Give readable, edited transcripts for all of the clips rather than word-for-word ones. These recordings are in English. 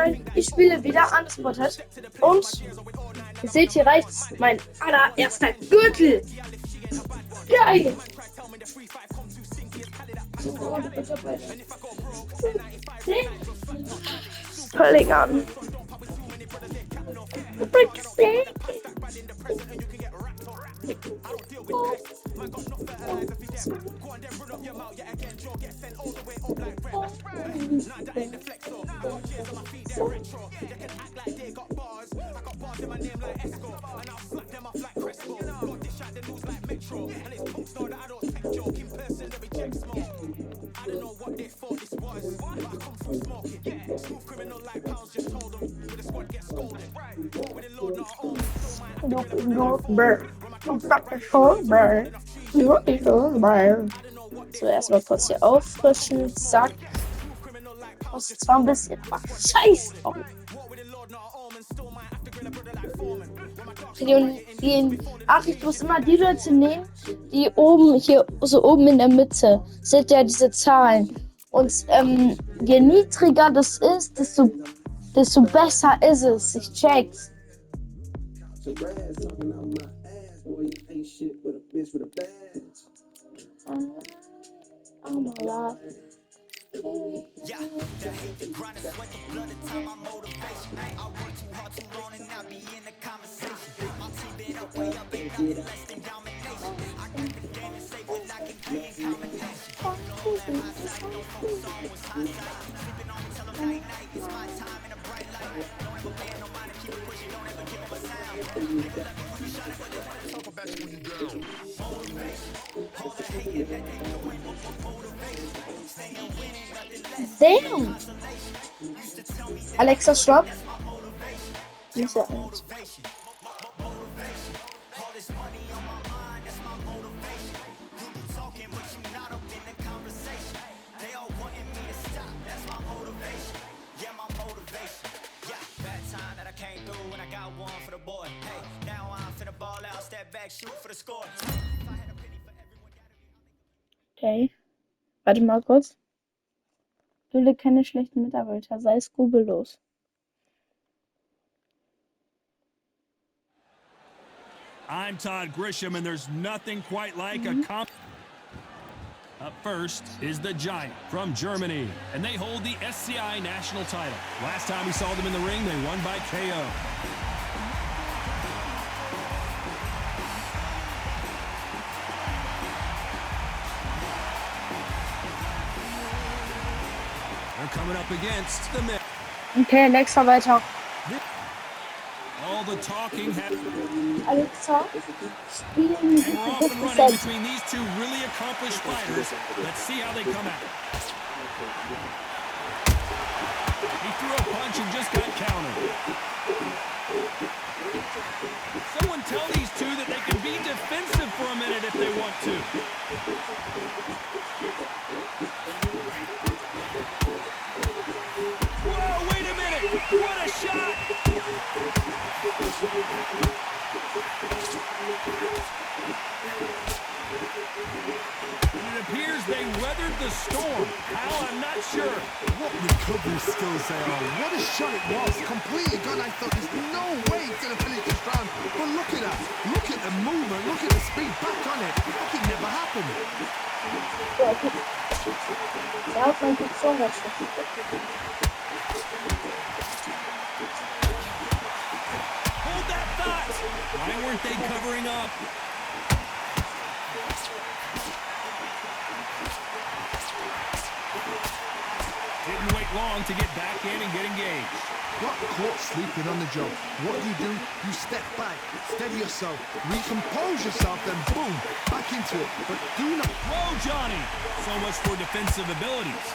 vorstellen, ich spiele wieder Undisputed und ihr seht, hier reicht's mein allererster Gürtel. Geil! Völlig an. So, erstmal kurz hier auffrischen. Zack. Muss zwar ein bisschen, aber scheiß drauf. Ach, ich muss immer die Leute nehmen, die oben, hier so oben in der Mitte, seht ihr diese Zahlen. Und je niedriger das ist, desto besser ist es. Ich check's. Oh my God. Yeah, the hate, the grind, the sweat, the blood, the time, my motivation. I work too hard, too long, and I be in the conversation. My team been up, way up, ain't nothing less than domination. I got the game to save it, I can play in combination. No high side, no focus on what's high side. Sleeping on me, tell them night, night, it's my time in a bright light. Don't ever pay no mind, keep it pushing, don't ever give up a sound. They gon' let me when you shot it, but they wanna talk about you when you down. Motivation, all the hating that they doing, motivation. Staying winning, nothing less. Damn! Alexa, stopp. Nicht so alt. Okay. Warte mal kurz. Dulde keine schlechten Mitarbeiter, sei skrupellos. I'm Todd Grisham, and there's nothing quite like a comp. Up first is the Giant from Germany, and they hold the SCI national title. Last time we saw them in the ring, they won by KO. They're coming up against the men. Okay, Alexa, weiter. All the talking Alexa, spielen and we're off and running between these two really accomplished fighters. Let's see how they come out. He threw a punch and just got countered. Someone tell these two that they can be defensive for a minute if they want to. Whoa, wait a minute! What a shot! And it appears they weathered the storm. How? I'm not sure. What recovery skills they are. What a shot it was. Completely gone. I thought there's no way he's going to finish this round. But look at that. Look at the movement. Look at the speed. Back on it. Like it never happened. Hold that thought. Why weren't they covering up? Didn't wait long to get back in and get engaged. Got caught sleeping on the job. What do? You step back, steady yourself, recompose yourself, then boom, back into it. But do not... Whoa, Johnny! So much for defensive abilities.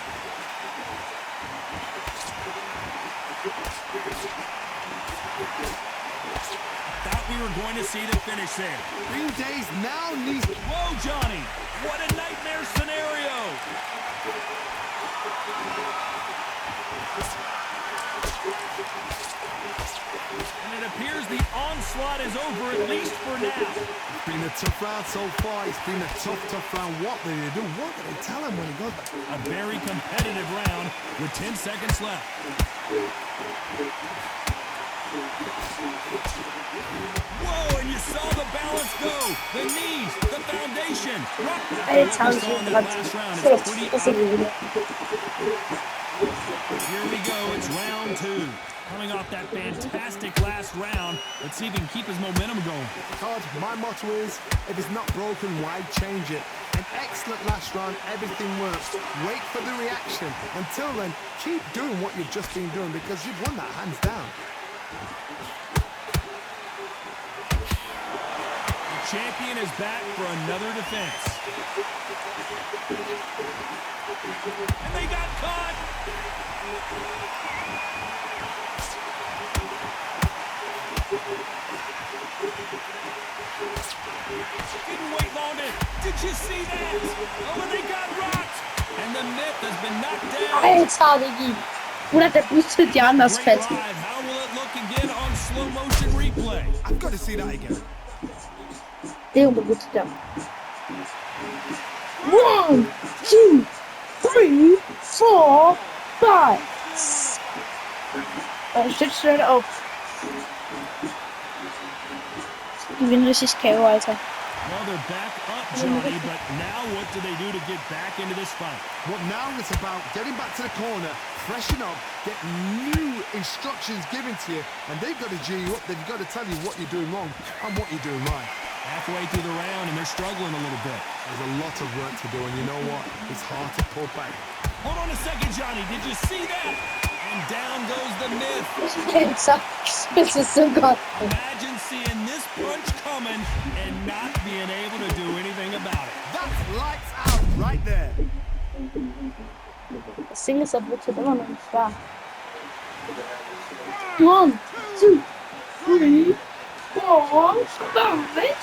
Thought we were going to see the finish there. Green Days now needs... Whoa, Johnny! What a nightmare scenario! And it appears the onslaught is over, at least for now. Been a tough round so far. It's been a tough round. What do they do? What do they tell him when he goes back? A very competitive round with 10 seconds left. Whoa, and you saw the balance go. The knees, the foundation. Jetzt haben What we saw in that last round is pretty Here we go. It's round 2. Coming off that fantastic last round, let's see if he can keep his momentum going. Todd, my motto is, if it's not broken, why change it? An excellent last round, everything works. Wait for the reaction. Until then, keep doing what you've just been doing because you've won that hands down. The champion is back for another defense. And they got caught. Didn't wait long to... Did you see that? Oh, and they got rocked. And the myth has been knocked down. Alter, Digi. Oder der boostet ja anders Great fett. live. How will it look again on slow motion replay? I've got to see that again. Der boostet ja. 1, 2, 3, 4, 5. Steht schnell auf. Die gewinnen richtig KO, Alter. Well, they're back up, Johnny, but now what do they do to get back into this fight? Well, now it's about getting back to the corner, freshen up, get new instructions given to you, and they've got to G you up. They've got to tell you what you're doing wrong and what you're doing right. Halfway through the round, and they're struggling a little bit. There's a lot of work to do, and you know what? It's hard to pull back. Hold on a second, Johnny. Did you see that? And down goes the myth. Das ist so geil. Imagine seeing this punch coming and not being able to do anything about it. That's lights out right there. Das Ding ist, das wird immer noch nicht wahr. 1, 2, 3, 4, 5, 6.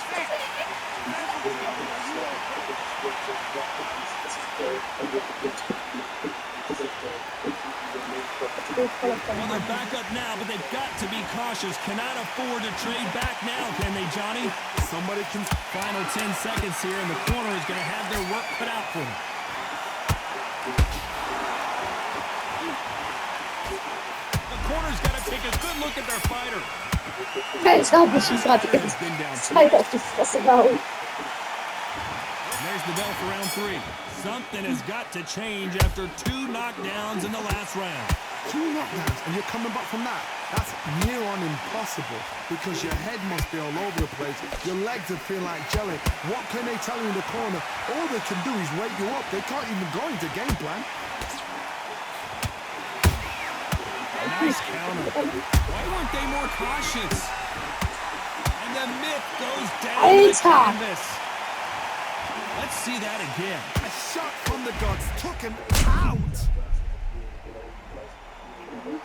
Well, they're back up now, but they've got to be cautious. Cannot afford to trade back now, can they, Johnny? Somebody can... Final 10 seconds here, and the corner is going to have their work cut out for them. The corner's got to take a good look at their fighter. Alter, hab ich ihn gerade die ganze Zeit auf die Fresse gehauen. There's the bell for round 3. Something has got to change after 2 knockdowns in the last round. 2 knockdowns and you're coming back from that. That's near on impossible because your head must be all over the place. Your legs would feel like jelly. What can they tell you in the corner? All they can do is wake you up. They can't even go into game plan. Nice counter. Why weren't they more cautious? And the myth goes down the canvas. Let's see that again. A shot from the gods took him out. 1,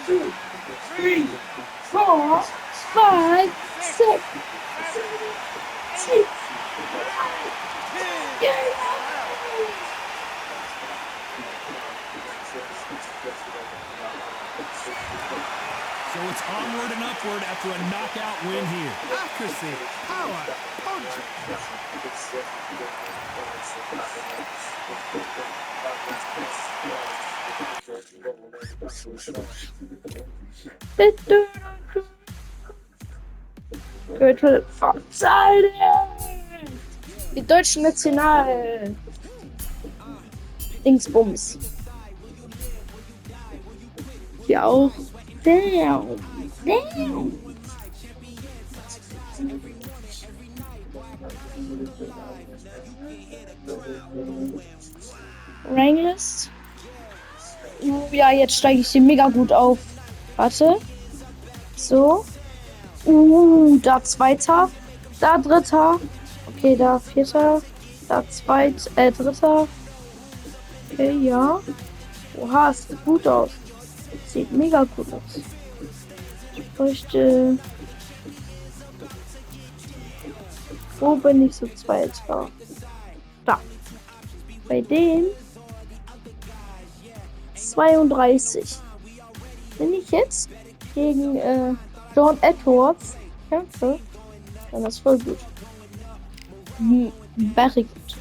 2, 3, 4, 5, 6. So it's onward and upward after a knockout win here. Accuracy, power, punch. Gürtel verzeihen! Die deutschen National Dingsbums. Ja auch. Damn. Ranglist. Ja, jetzt steige ich hier mega gut auf. Warte. So. Da Zweiter. Da Dritter. Okay, da Vierter. Da Dritter. Okay, ja. Oha, es sieht gut aus. Sieht mega gut aus. Ich bräuchte... Wo bin ich so Zweiter? Da. Bei dem 32. Bin ich jetzt gegen John Edwards Kämpfe. Ja, das ist voll gut. Very gut.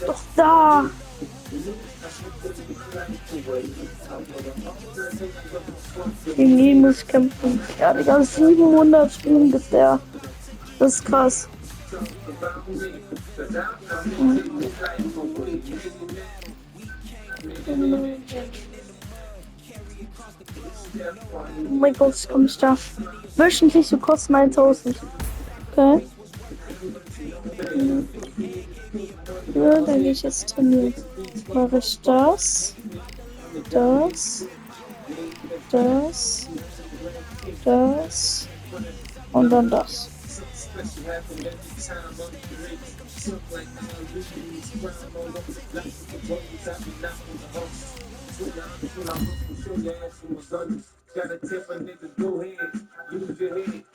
Doch da! Gegen ihn muss ich kämpfen. Ja, Digga, 700 ungefähr. Das ist krass. Oh mein Gott, komm ich da. Wöchentlich so kosten 1000. Okay. Ja, dann gehe ich jetzt trainieren. Mache ich das. Das. Und dann das.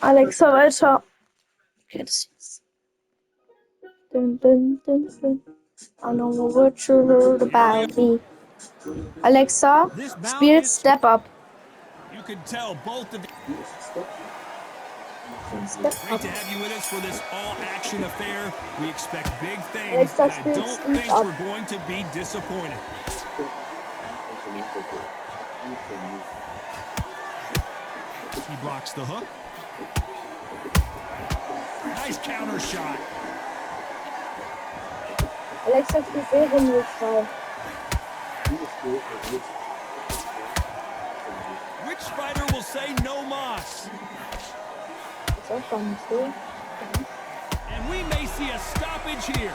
Alexa, weiter. Okay, das ist. Dun, dun, dun, dun. I know what you heard about me. Alexa, spiel Step Up. You can tell both of Step Great Up. to have you with us for this all-action affair. We expect big things, Alexa, and I spiel don't Step think Up. we're going to be disappointed. He blocks the hook. Nice counter shot. Alexa, spiel Serienmodus. Which fighter will say no mas? Ist auch gar nicht so. And we may see a stoppage here.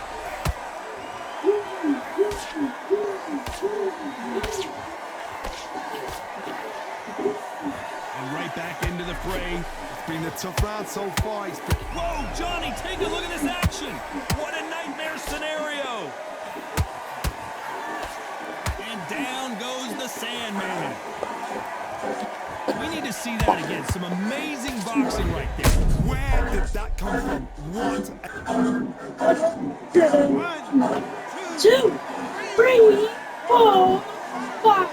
And right back into the fray. It's been a tough round so far. Whoa, Johnny, take a look at this action. What a nightmare scenario. And down goes the Sandman. We need to see that again. Some amazing boxing right there. Where did that come from? What? 2, 3, 4, 5.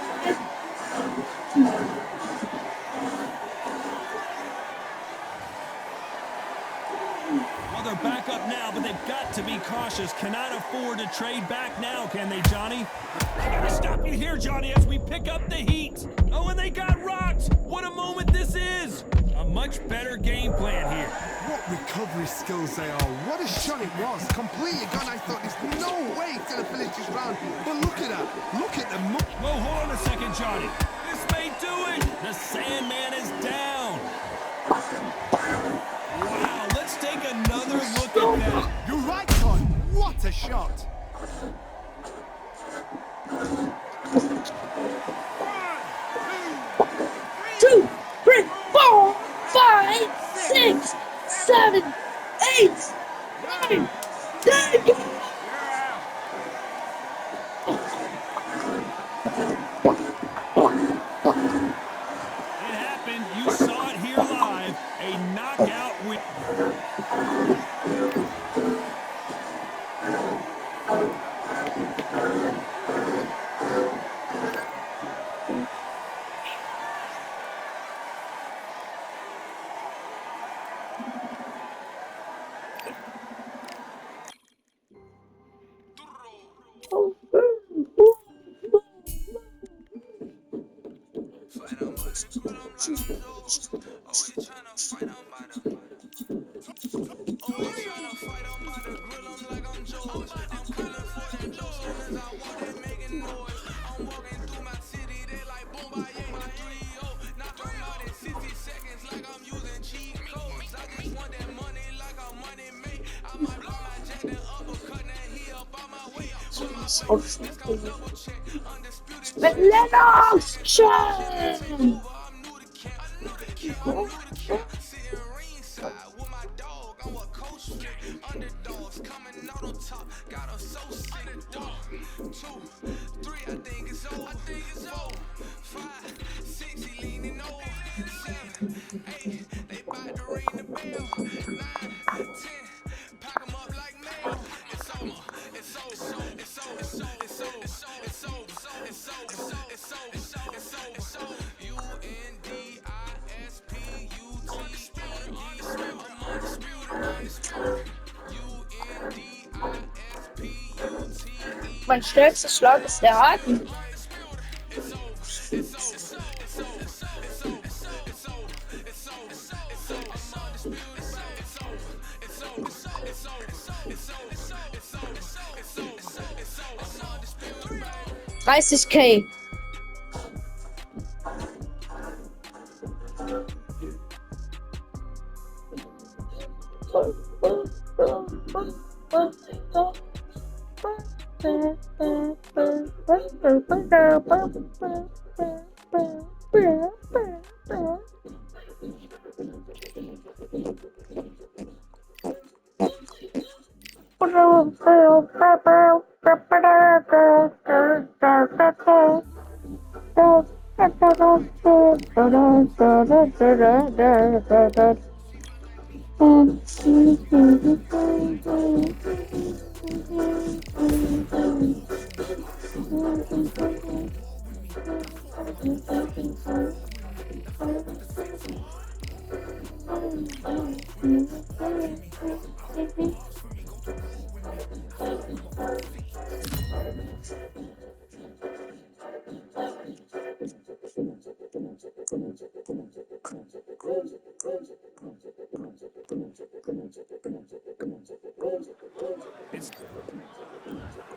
Well, they're back up now, but they've got to be cautious. Cannot afford to trade back now, can they, Johnny? I gotta stop you here, Johnny, as we pick up the heat. Oh, and they got rocked. What a moment this is. A much better game plan here. What recovery skills they are. What a shot it was. Completely gone. I thought there's no way he's going to finish this round. But look at that. Look at the... Whoa, hold on a second, Johnny. This may do it. The Sandman is down. Wow, let's take another look at that. You're right, Todd. What a shot. Two, 3, 4, 5, 6, 7, 8, 9, 10. It happened. You saw it here live. A knockout win. Mit Lennox! Schön! Mein stärkster Schlag ist der Haken. $30K.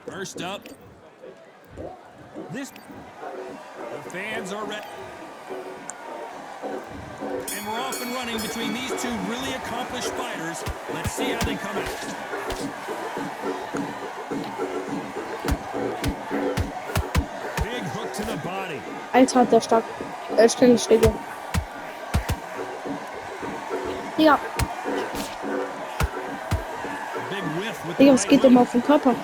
First up, the fans are ready. And we're off and running between these two really accomplished fighters. Let's see how they come out. Big hook to the body. Alter, hat der stark. Schnelle Schläge. Ja. Big whiff with Digga, the was right geht hook. immer auf den Körper?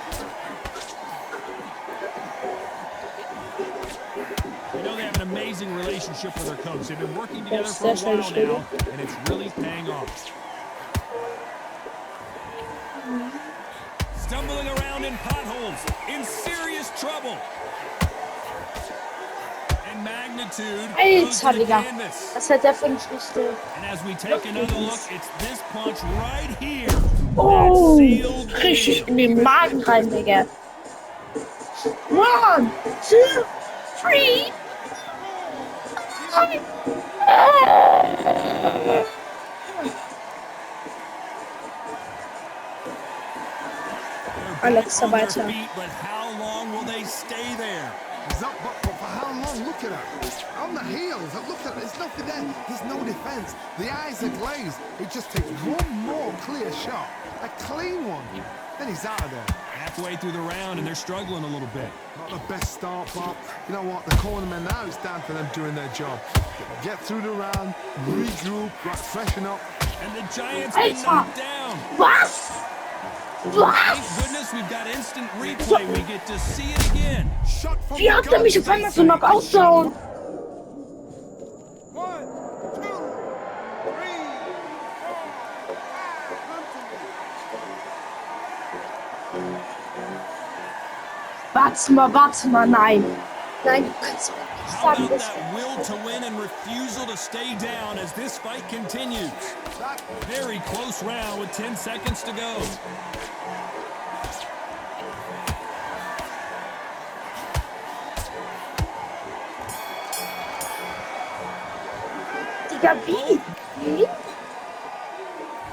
You know they have an amazing relationship with their coach. They've been working together Yes, for a that's while very now, and it's really paying off. Stumbling around in potholes, in serious trouble. And magnitude goes to Alter, the Digga. canvas. Das hat der fünf Schlichte. And as we take another look, it's this punch right here Oh, that sealed the richtig deal. in den Magen rein, Digga. 1, 2, 3. They're back Alexa on their weiter. feet, but how long will they stay there? He's up, but for how long? Look at her. On the heels. Look at her. There's nothing there. There's no defense. The eyes are glazed. It just takes one more clear shot. A clean one. Then he's out of there. Halfway through the round, and they're struggling a little bit. Not the best start, Bob. You know what? The cornermen now, it's down to them doing their job. Get through the round, regroup, freshen up. And the Giants been Alter. knocked down. Was? Thank Was? goodness we've got instant replay. We get to see it again. Shot from Wie hat er mich auf einmal so Knockout gehauen? 1, 2, 3, 4, Warte mal, nein. Nein, du kannst mir nicht How sagen, about dass that will to win and refusal to stay down as this fight continues? Very close round with 10 seconds to go. Digga, wie?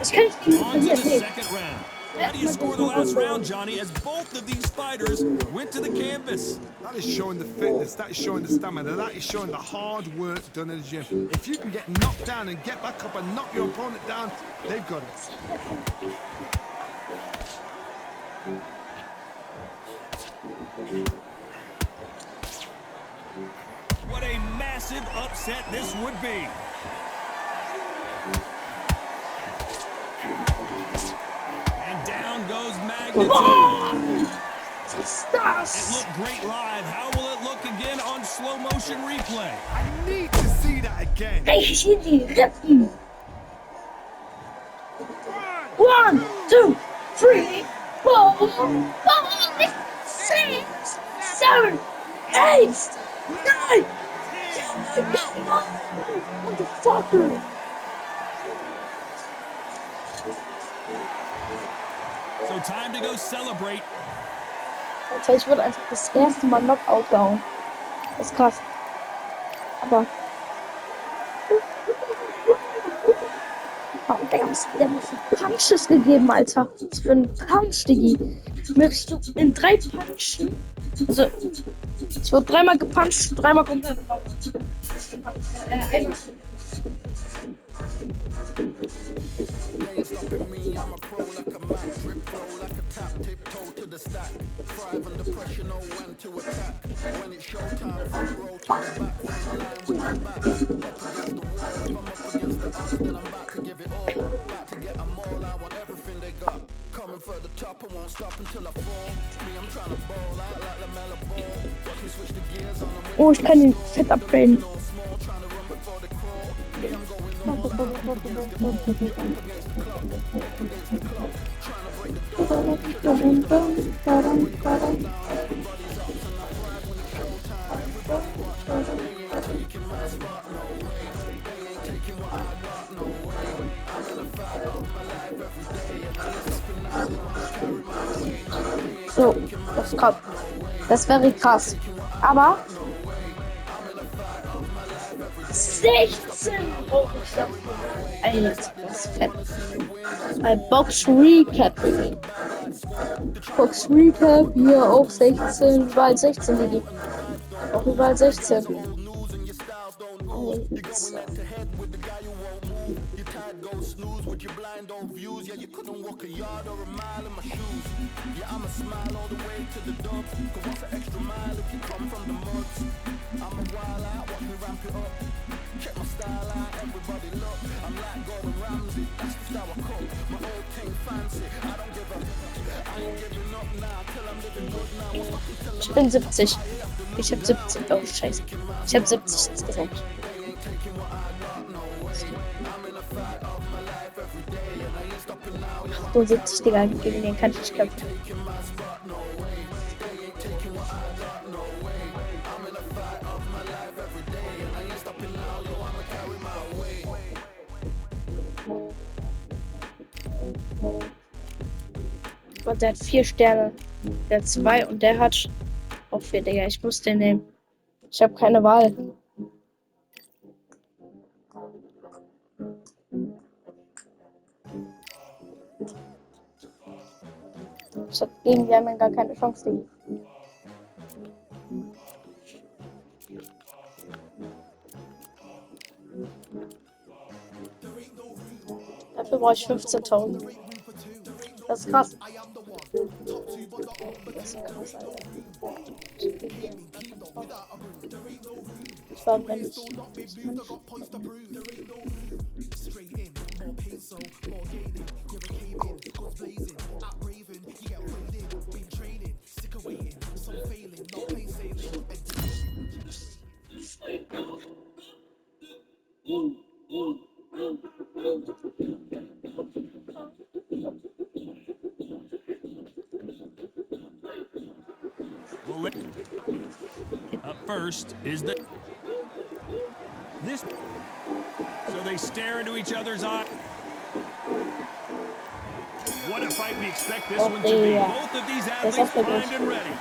Ich kann nicht gegen ihn On to the verlieren. second round. How do you score the last round, Johnny, as both of these fighters went to the canvas? That is showing the fitness, that is showing the stamina, that is showing the hard work done in the gym. If you can get knocked down and get back up and knock your opponent down, they've got it. What a massive upset this would be. And down goes Magnitude. Was ist It das? looked great live. How will it look again on slow motion replay? I need to see that again. Ich will die Rippen. 1, 2, 3, 4, 5, 6, 7, 8, 9, 10. Motherfucker. So time to go celebrate. Alter, ich wurde einfach das erste Mal Knockout gehauen. Das ist krass. Aber. Oh, der hat mir Punches gegeben, Alter. Was für ein Punch, Diggi. Möchtest du in 3 Punchen? Also, ich wurde 3-mal gepuncht, 3-mal komplett raus. Einmal. Oh, ich kann den fett upgraden. So, das kommt. Das wäre krass. Aber 16 brauche ich dafür. Alter, das ist fett. Ein Box Recap. Box Recap, hier auch 16, überall 16, Digi. Auch überall 16. Ich bin 70. Ich hab 70. Oh, scheiße. Ich hab 70 insgesamt. 78, Digga. Gegen den kann ich nicht kämpfen. Und der hat 4 Sterne. Der hat 2 und der hat auch 4, Digga. Ich muss den nehmen. Ich habe keine Wahl. Ich hab gegen die anderen gar keine Chance, Digga. Dafür brauche ich 15.000. Das ist krass. Das ist krass, Alter. Ich war wenn ich. Up first is this. So they stare into each other's eyes. What a fight we expect this one to be. Both of these athletes primed and ready.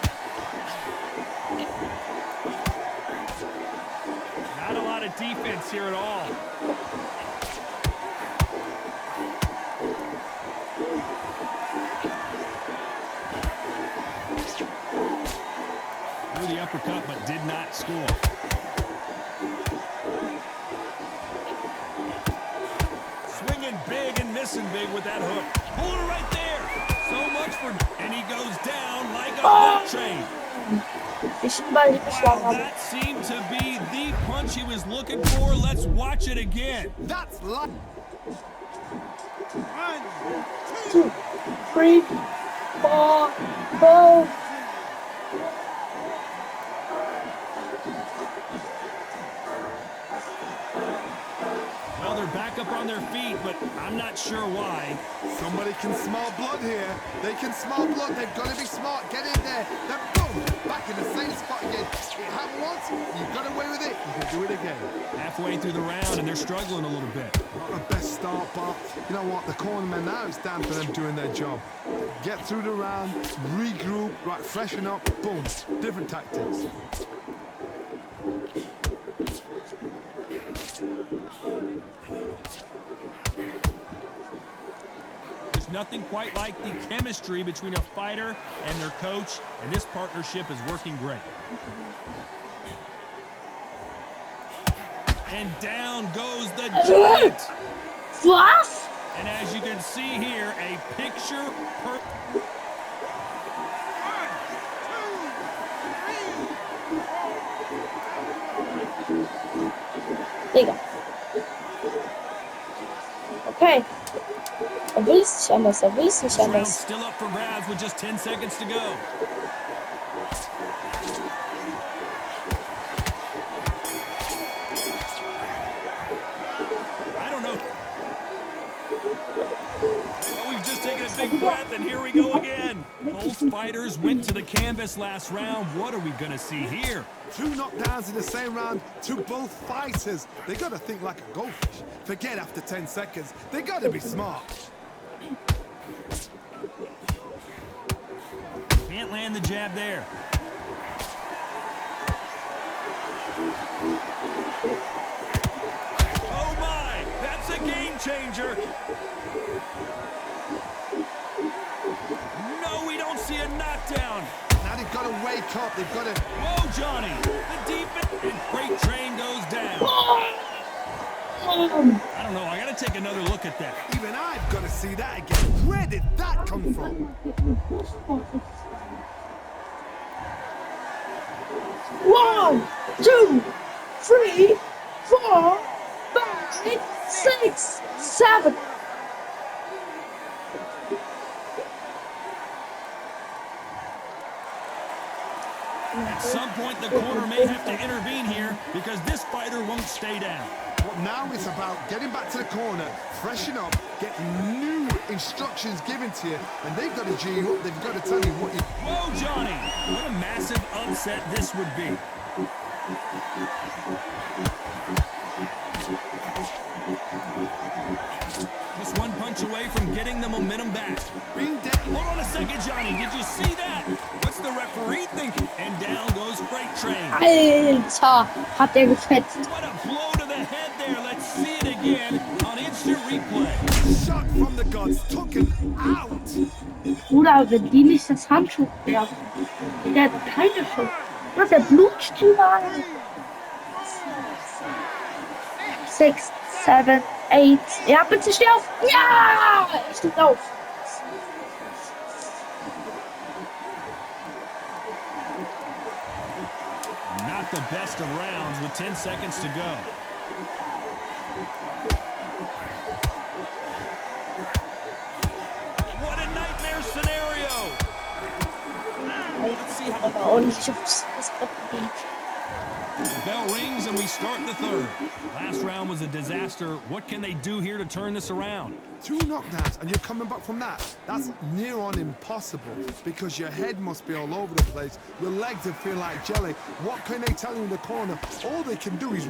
Not a lot of defense here at all. Threw the uppercut but did not score. Swinging big and missing big with that hook. Pulling it right there. So much for... And he goes down like a bull train. Wow, that seemed to be the punch he was looking for. Let's watch it again. That's like 1, 2, 3, 4, 5. Well, they're back up on their feet, but I'm not sure why. Somebody can smell blood here. They can smell blood. They've got to be smart. Get in there. Then boom, back in the same spot again. It happened once. You got away with it. You can do it again. Halfway through the round, and they're struggling a little bit. Not the best start, but you know what? The cornermen now, it's down to them doing their job. Get through the round, regroup, right, freshen up, boom. Different tactics. There's nothing quite like the chemistry between a fighter and their coach, and this partnership is working great. And down goes the Giant. What? And as you can see here, a picture per... Digga. Okay. Er will es nicht anders, er will es nicht This round's anders. still up for grabs with just 10 seconds to go. I don't know. Well, we've just taken a big breath, and here we go again. Both fighters went to the canvas last round. What are we going to see here? 2 knockdowns in the same round to both fighters. They got to think like a goldfish. Forget after 10 seconds. They got to be smart. Can't land the jab there. Oh my, that's a game changer. No, we don't see a knockdown. Now they've got to wake up. They've got to... Whoa, Johnny, the defense, and Freight Train goes down. I don't know, I gotta take another look at that. Even I've got to see that again. Where did that come from? 1, 2, 3, 4, 5, 6, 7. At some point, the corner may have to intervene here because this fighter won't stay down. But now it's about getting back to the corner, freshen up, getting new instructions given to you, and they've got to G you up. They've got to tell you what you... Whoa, Johnny! What a massive upset this would be. Just one punch away from getting the momentum back. Being dead. Hold on a second, Johnny. Did you see that? What's the referee thinking? And down goes Freight Train. Alter, hat er gefetzt. What a blow to the head there. Let's see it again on instant replay. Shot from the gods, took him out. Bruder, wenn die nicht das Handtuch werfen, der hat keine Chance. Was, der blutscht überall. 6, 7, 8. Ja, bitte steh auf. Ja, ich steh auf. Not the best of rounds with 10 seconds to go. What a nightmare scenario. Let's see how Aber auch nicht aufs Brett geht. the bell rings and we start the third. Last round was a disaster. What can they do here to turn this around? 2 knockdowns and you're coming back from that. That's near on impossible because your head must be all over the place. Your legs will feel like jelly. What can they tell you in the corner? All they can do is...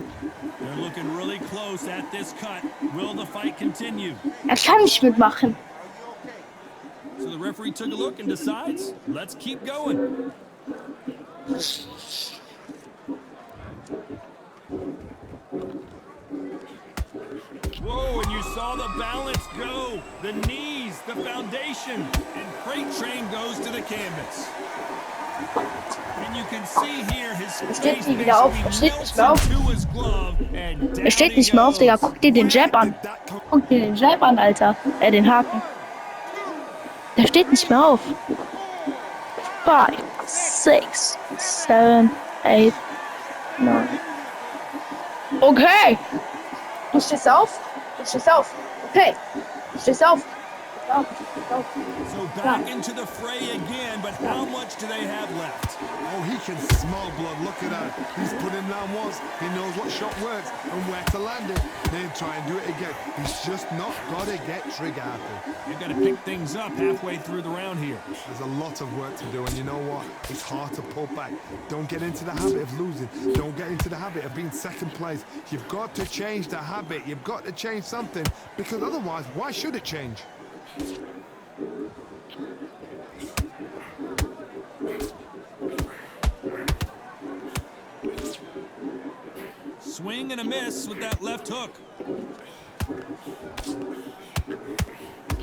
They're looking really close at this cut. Will the fight continue? Er kann nicht mitmachen. So the referee took a look and decides, let's keep going. Whoa, and you saw the balance go. The knees, the foundation, and Freight Train goes to the canvas. And you can see here his steht face nie wieder auf, basically steht nicht melts mehr auf. into his glove, and down Er steht he nicht mehr auf, goes. Digga. Guck dir den Jab an. Guck dir den Jab an, Alter. Den Haken. Der steht nicht mehr auf. 5, 6, 7, 8, 9. Okay. Du stehst auf. Du stehst auf. Okay. Du stehst auf. So back into the fray again, but how much do they have left? Oh, he can smell blood. Look at that. He's put him down once. He knows what shot works and where to land it. Then try and do it again. He's just not got to get trigger happy. They've got to pick things up halfway through the round here. There's a lot of work to do, and you know what? It's hard to pull back. Don't get into the habit of losing. Don't get into the habit of being second place. You've got to change the habit. You've got to change something, because otherwise, why should it change? Swing and a miss with that left hook.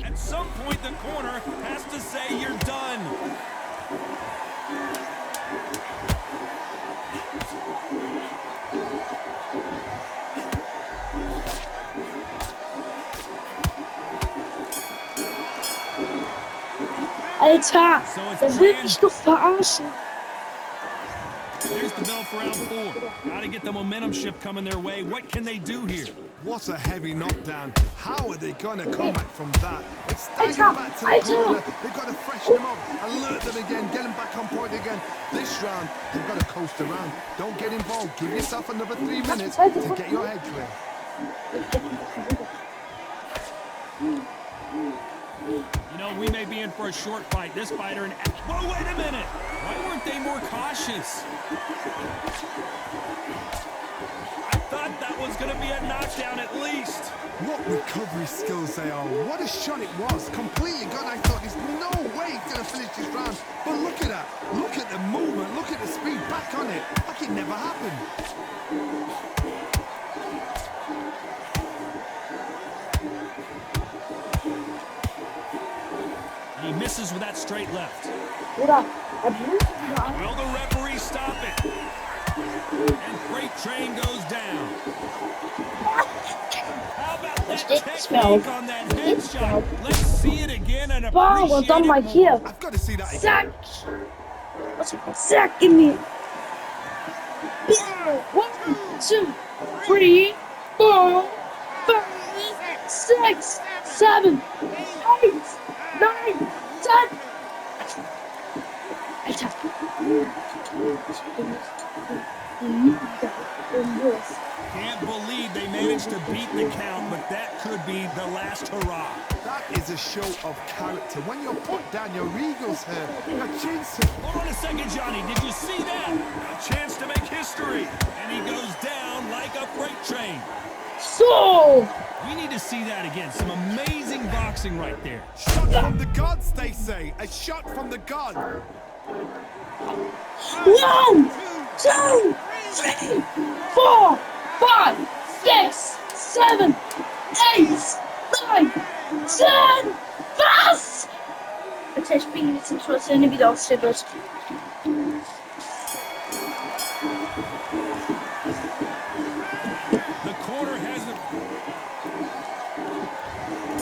At some point, the corner has to say you're done. Alter, der will mich doch verarschen. There's the bell for round 4. Got to get the momentum shift coming their way. What can they do here? What a heavy knockdown. How are they going to come back from that? It's staggered back to the corner. They've got to freshen them up, alert them again, get them back on point again. This round, they've got to coast around. Don't get involved. Give yourself another 3 minutes to get your head clear. You know, we may be in for a short fight. This fighter and... Whoa, wait a minute! Why weren't they more cautious? I thought that was going to be a knockdown at least. What recovery skills they are. What a shot it was. Completely gone. I thought there's no way he's going to finish this round. But look at that. Look at the movement. Look at the speed. Back on it. Like it never happened. He misses with that straight left. Oder? Will the referee stop it? And Freight Train goes down. How about that technique on that headshot? Let's see it again and Wow, und dann mal hier. I've got to see that again. Zack. Zack, give me. 1, 2, 3, 4, 5, 6, 7, 8, 9, 10. Alter. Can't believe they managed to beat the count, but that could be the last hurrah. That is a show of character. When you're put down, your ego's hurt. Your chin's... Hold on a second, Johnny. Did you see that? A chance to make history. And he goes down like a freight train. So. We need to see that again. Some amazing boxing right there. Shot from the gods, they say. A shot from the gods. 1, 2, 3, 4, 5, 6, 7, 8, 9, 10. Was? Alter, ich bin jetzt zum Schluss, wenn er wieder aufsteht. The corner hasn't...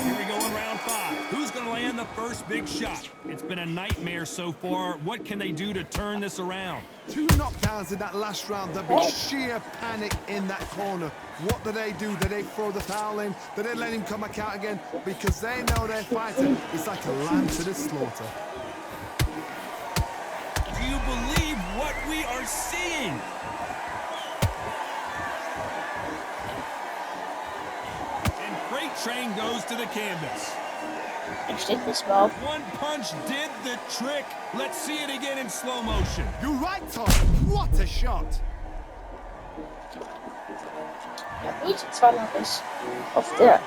Here we go in round 5. Who's going to land the first big shot? It's been a nightmare so far. What can they do to turn this around? 2 knockdowns in that last round. There'll be sheer panic in that corner. What do? Do they throw the towel in? Do they let him come back out again? Because they know their fighter is like a lamb to the slaughter. Do you believe what we are seeing? And Freight Train goes to the canvas. One punch did the trick. Let's see it again in slow motion. You're right, Tom. What a shot. Ja gut, zwar noch nicht auf der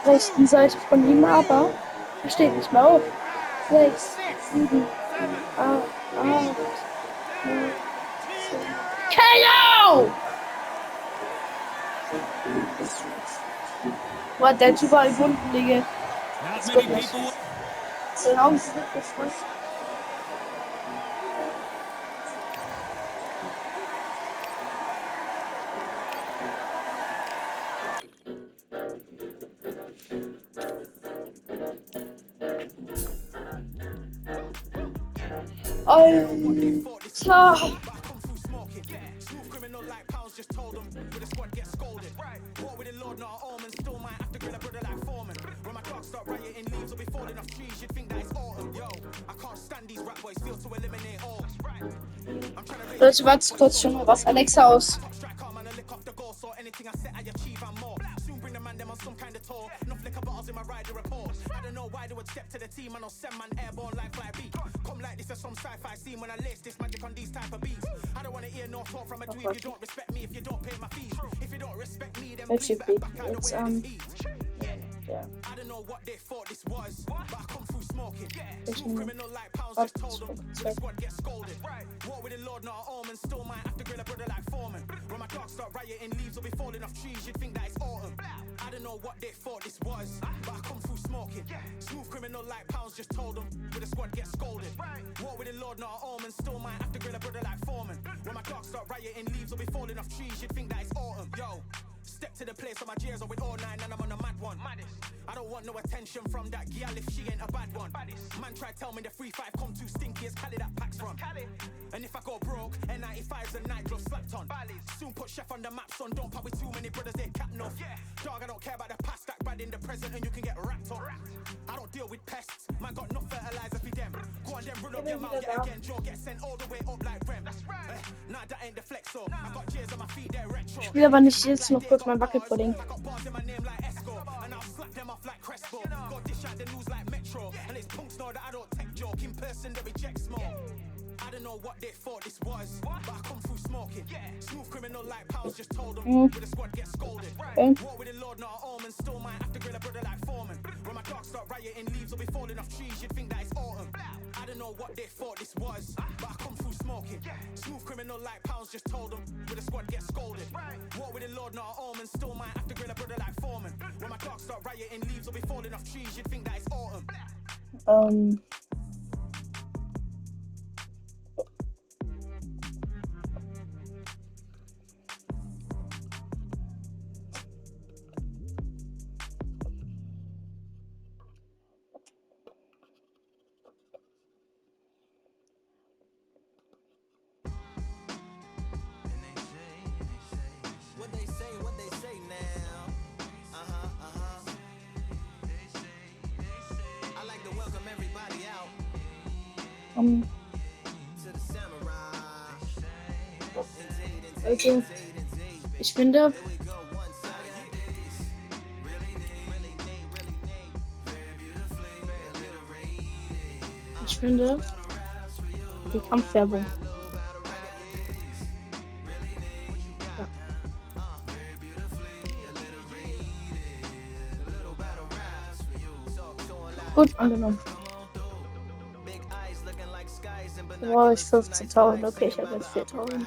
rechten Seite von ihm, aber er steht nicht mehr auf. 6, 7, 8, 9, 10. KO! Boah, der hat überall Wunden, Digga. Not many people... So long as it is first. Alter! Leute, warte kurz schon mal was. Alexa aus. Welche Beat? Jetzt, ja. I don't know what they thought this was, but I come through smoking. Ich Smooth criminal like pounds just told them. The squad get scolded. War with the Lord, not an omen. Still might have to grill a brother like Foreman. When my dogs start rioting, leaves will be falling off trees. You'd think that it's autumn. I don't know what they thought this was, but I come through smoking. Smooth criminal like pounds just told them. With the squad get scolded. War with the Lord, not an omen. Still might have to grill a brother like Foreman. When my dogs start rioting, leaves will be falling off trees. You'd think that it's autumn. Yo. Step to the place on my jeers are with all nine and I'm on a mad one. I don't want no attention from that gal if she ain't a bad one. Man try tell me the 3-5 come too stinky as Cali that packs from. And if I go broke, N95's a nitro slapped on. Soon put chef on the map, son. Don't pop with too many brothers, they cap no. Dog, I don't care about the past, that bad in the present and you can get wrapped up. I don't deal with pests, man got no fertilizer for them. Go on then, run up your mouth yet again. Joe get sent all the way up like Rem. Nah, that ain't the flex, so I got cheers on my feet, they're retro. Ich will aber nicht jetzt noch kurz mein Wackelpudding. I got bars in my name like Esco, and I'll slap them off like Crespo. Got dish out the news like Metro, and it's punks know that I don't take joke. In person, they reject smoke. I don't know what they thought this was, but I come through smoking. Smooth criminal like pounds just told them. With the squad get scolded. War with the Lord, not an omen. Still might have to grill a brother like Foreman. When my dogs start rioting, leaves will be falling off trees. You'd think that it's autumn. I don't know what they thought this was, but I come through smoking. Smooth criminal like pounds just told them. With the squad get scolded. War with the Lord, not an omen. Still might have to grill a brother like Foreman. When my dogs start rioting, leaves will be falling off trees. You'd think that it's autumn. What they say now. I like to welcome everybody out to the samurai. Also, ich finde, die Kampfwerbung. Gut angenommen. Wow, ich 15.000. Okay, ich habe jetzt 4.000.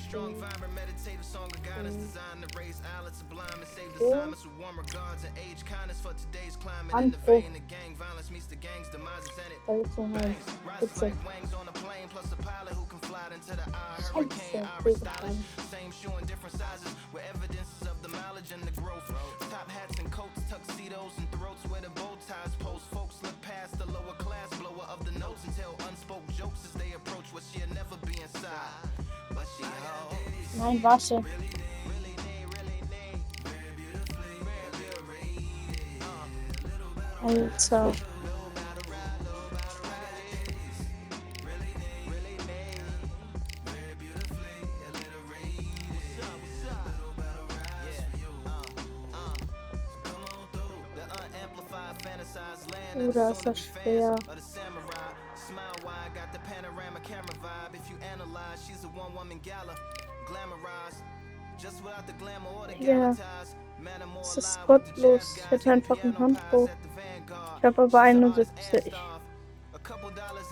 Strong, vibrant, meditative song of guidance designed to raise islands sublime and save the assignments with warm regards and age kindness for today's climate. In the vein of gang violence meets the gang's demise and it bangs. Rise like wings on a plane plus a pilot who can fly into the eye. Hurricane, Irish stylish. Same shoe in different sizes with evidences of the mileage and the growth. Top hats and coats, tuxedos and throats where the bow ties post. Folks look past the lower class blower of the notes and tell unspoke jokes as they approach what she'll never be inside. Nein, warte. Alter. Das ist ja schwer. Ja, es ist gottlos. Ich hätte einfach ein Handbuch. Ich habe aber 71.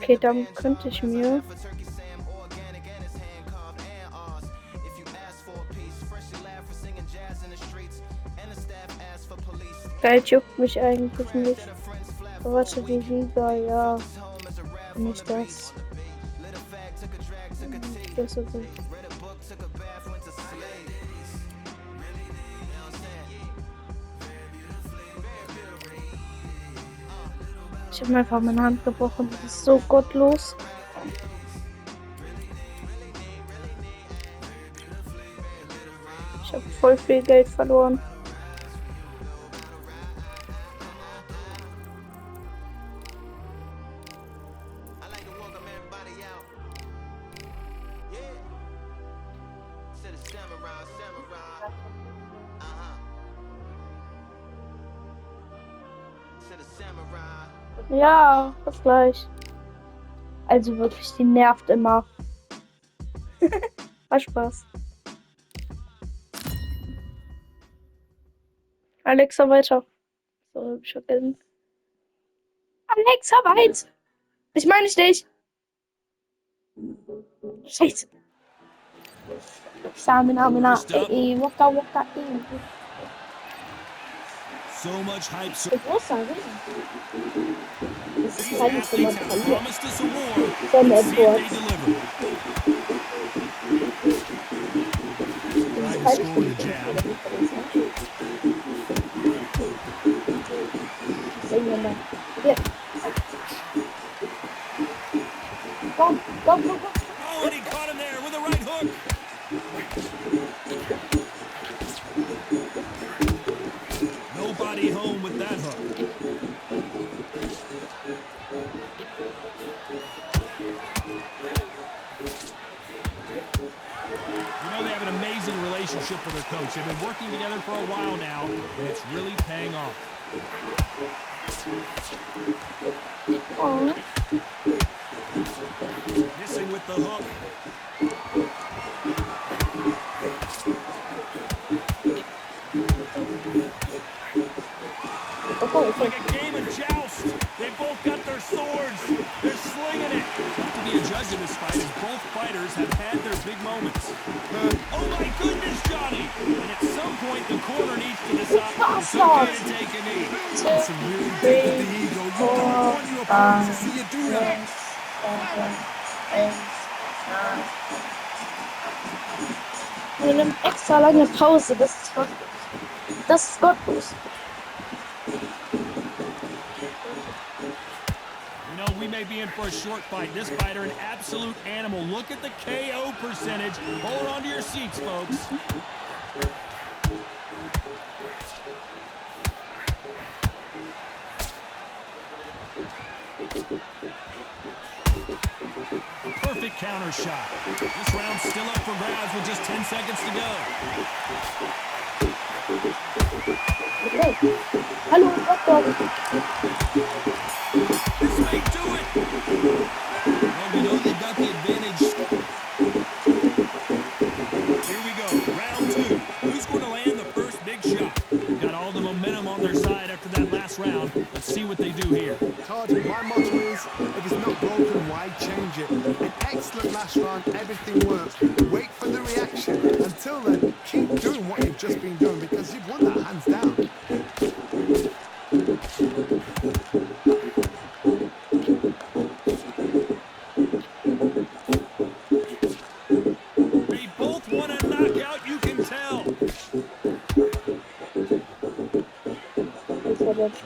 Okay, dann könnte ich mir... Geld juckt mich eigentlich nicht. Aber warte, die Liga, ja. Nicht das. Das ist okay. Ich habe mir einfach meine Hand gebrochen. Das ist so gottlos. Ich habe voll viel Geld verloren. Ja, bis gleich. Also wirklich, die nervt immer. War Spaß. Alexa, weiter. So, hab ich vergessen. Alexa, weit! Ich meine nicht. Scheiße. Samina, waka, waka, So much hype. So großer Ring. Das ist these keine athletes have Kommentarie. promised us a war. Von Let's see if they Edwards. deliver. Tried to score with a jab. Hier. Komm. Oh, and he caught him there with a right hook. Nobody home with that hook. You know, they have an amazing relationship with their coach. They've been working together for a while now, and it's really paying off. Oh. Missing with the hook. It's like a game of joust. They both got their swords. They're slinging it. Tough to be a judge in this fight as both fighters have had their big moments. Oh my goodness, Johnny! And at some point, the corner needs to decide it's okay to take a knee. That's really big with the ego. You don't want your opponents to see you do that. Wir nehmen extra lange Pause. Das ist gottlos. Das ist gottlos. You know, we may be in for a short fight. This fighter, an absolute animal. Look at the KO percentage. Hold on to your seats, folks. Perfect counter shot. This round's still up for grabs with just 10 seconds to go. Okay. Hallo, Doktor. This may do it. Well, we know they've got the advantage. Here we go. Round two. Who's going to land the first big shot? Got all the momentum on their side after that last round. Let's see what they do here. Todd, my motto is, if it's not broken, why change it? An excellent last round, everything works. Wait for the reaction. Until then, keep doing what you've just been doing because you've won that hands down. They both want a knockout, you can tell.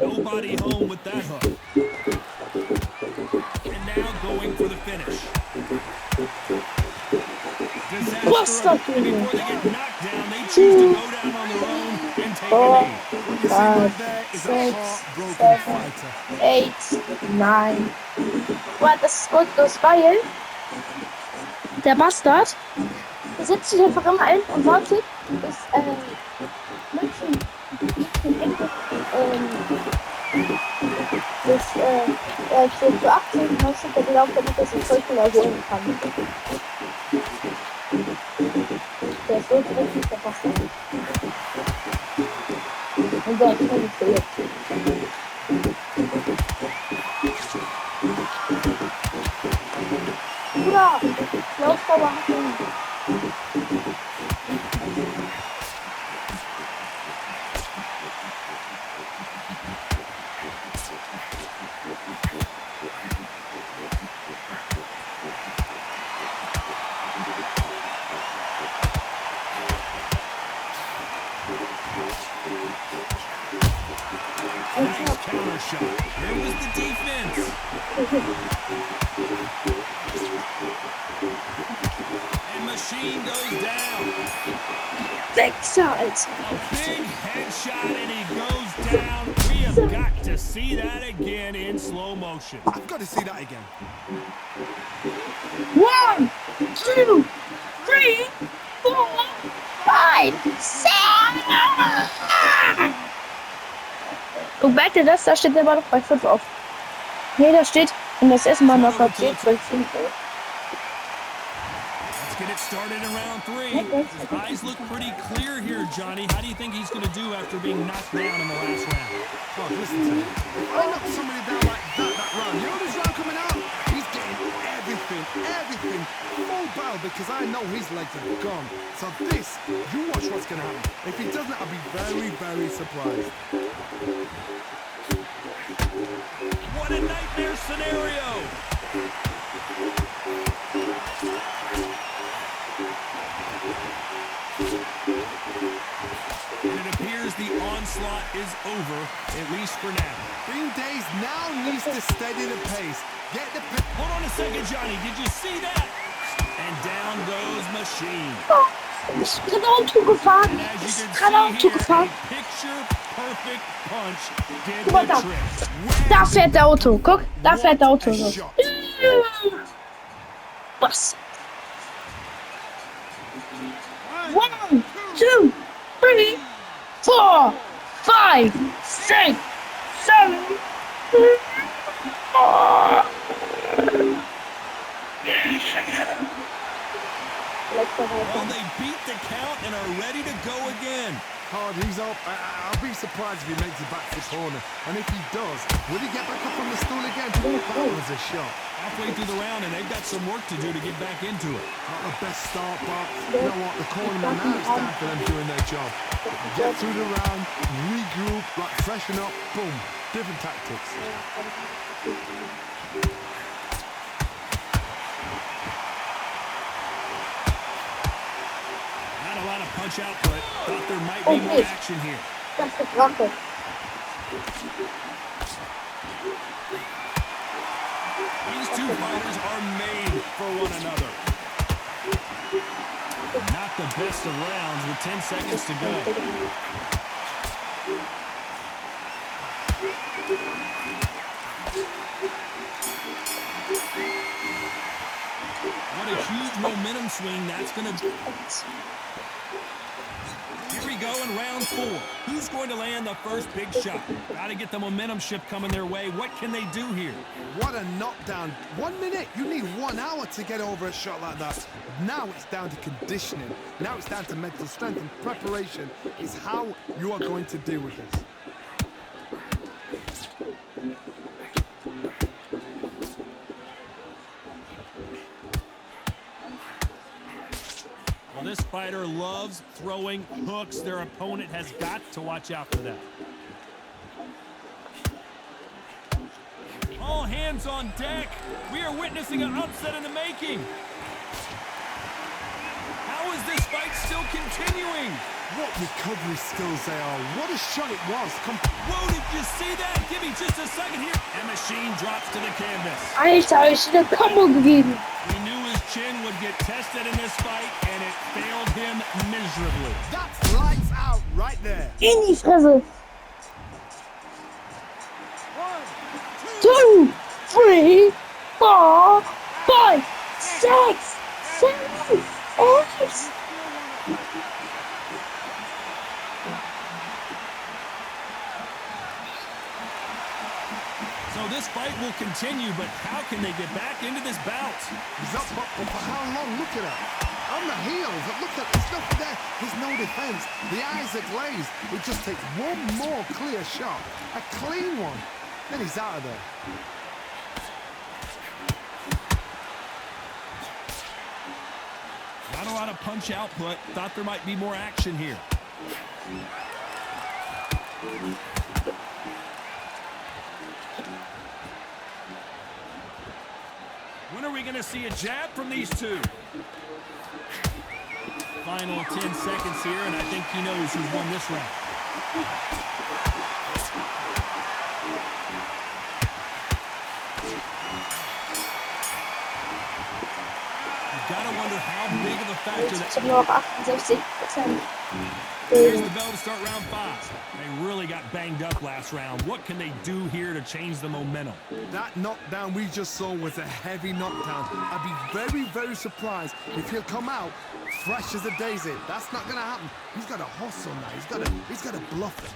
Nobody home with that hook. And now going for the finish. Disaster. And before they get knocked down, they choose to go down on their own and take a knee. What you see right there is a heartbroken fighter. 8, 9. Boah, das ist gottlos, weil der Bastard setzt sich einfach immer ein und wartet, bis München Enkel bis er steht für 18 möchte, der glaubt, damit er sich Zeug erholen kann. Der ist so richtig, der Bastard. Und der ist völlig verrückt. Bruder, Laufbauer hat ihn. Nice counter shot. There was the defense. And Machine goes down. Sechser, Alter. Big headshot and he goes down. We have got to see that again in slow motion. I've got to see that again. 1, 2, 3, 4, 5, 6. Und wette das, da steht immer noch bei 5 auf. Nee, da steht, und das erste Mal noch bei 10, 12, 5. Get it started in round 3. His eyes look pretty clear here, Johnny. How do you think he's going to do after being knocked down in the last round? Oh, listen to me. If I knock somebody down like that round, you know this round coming out? He's getting everything full barrel because I know his legs are gone. So this, you watch what's going to happen. If he doesn't, I'll be very, very surprised. What a nightmare scenario! And it appears the onslaught is over, at least for now. Green Days now needs to steady the pace. Get the... Hold on a second, Johnny. Did you see that? And down goes Machine. Ich bin Auto gefahren. And as you Ich can kann see Auto here, gefahren. a picture-perfect punch did Guck mal the da. trick. Da fährt der Auto. Guck, da fährt der Auto. So. Was? 1, 2, 3, 4, 5, 6, 7. Well, they beat the count and are ready to go again. Hard, he's up. I'll be surprised if he makes it back to the corner. And if he does, will he get back up on the stool again? That was a shot. Halfway through the round, and they've got some work to do to get back into it. Not the best start, but you know what? The cornerman now, it's time for them doing their job. Get through the round, regroup, like freshen up, boom. Different tactics. Not a lot of punch output. Thought there might be more action here. Das ist Drache. These two fighters are made for one another. Not the best of rounds with 10 seconds to go. What a huge momentum swing that's going to... Here we go in round 4. Who's going to land the first big shot? Got to get the momentum shift coming their way. What can they do here? What a knockdown. 1 minute. You need 1 hour to get over a shot like that. Now it's down to conditioning. Now it's down to mental strength, and preparation is how you are going to deal with this. Well, this fighter loves throwing hooks. Their opponent has got to watch out for that. All hands on deck. We are witnessing an upset in the making. How is this fight still continuing? What recovery skills they are. What a shot it was. Whoa, did you see that? Give me just a second here. And Machine drops to the canvas. Alter, ist eine Combo gegeben. We knew his chin would get tested in this fight, and it failed him miserably. That's lights out right there. In die Fresse. 2, 3, 4, 5, 6, 7, 8. So this fight will continue, but how can they get back into this bout? He's up, but for how long? Look at that. On the heels, look at there's nothing there. There's no defense. The eyes are glazed. It just takes one more clear shot. A clean one. Then he's out of there. Not a lot of punch output. Thought there might be more action here. When are we going to see a jab from these two? Final 10 seconds here, and I think he knows who's won this round. You've got to wonder wonder how big of a factor Jetzt that sind nur noch 68%. Here's the bell to start round 5. They really got banged up last round. What can they do here to change the momentum? That knockdown we just saw was a heavy knockdown. I'd be very, very surprised if he'll come out fresh as a daisy. That's not gonna happen. He's got to hustle now. He's got to bluff it.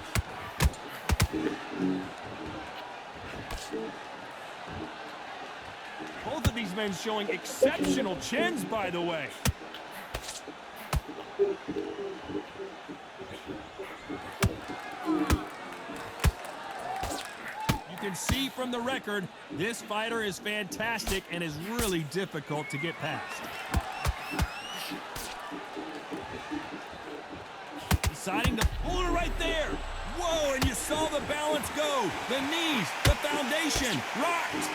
Both of these men showing exceptional chins, by the way. You can see from the record, this fighter is fantastic and is really difficult to get past. Deciding to pull it right there. Whoa, and you saw the balance go. The knees, the foundation, rocked.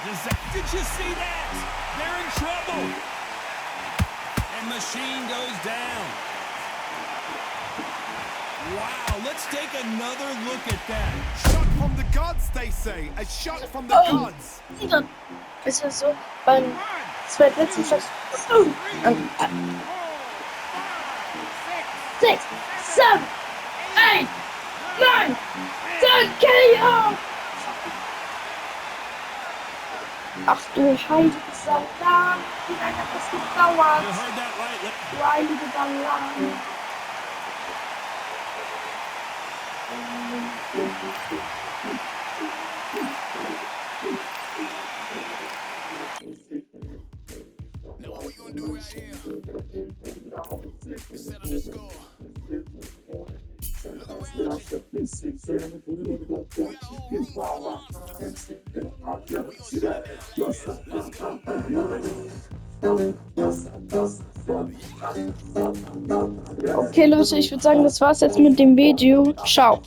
Did you see that? They're in trouble. And Machine goes down. Wow, let's take another look at that. Shot from the gods, they say. A shot from the gods. Ist ja so, beim zweitletzten Schlag. 6, 7, 8, 9, 10, KO! Ach du heilige Salat, wie lange hat das gedauert? You heard that right. Du heilige Salat. Now what we gonna do right here? Settle the score. Look around Okay, Leute, ich würde sagen, das war's jetzt mit dem Video. Ciao.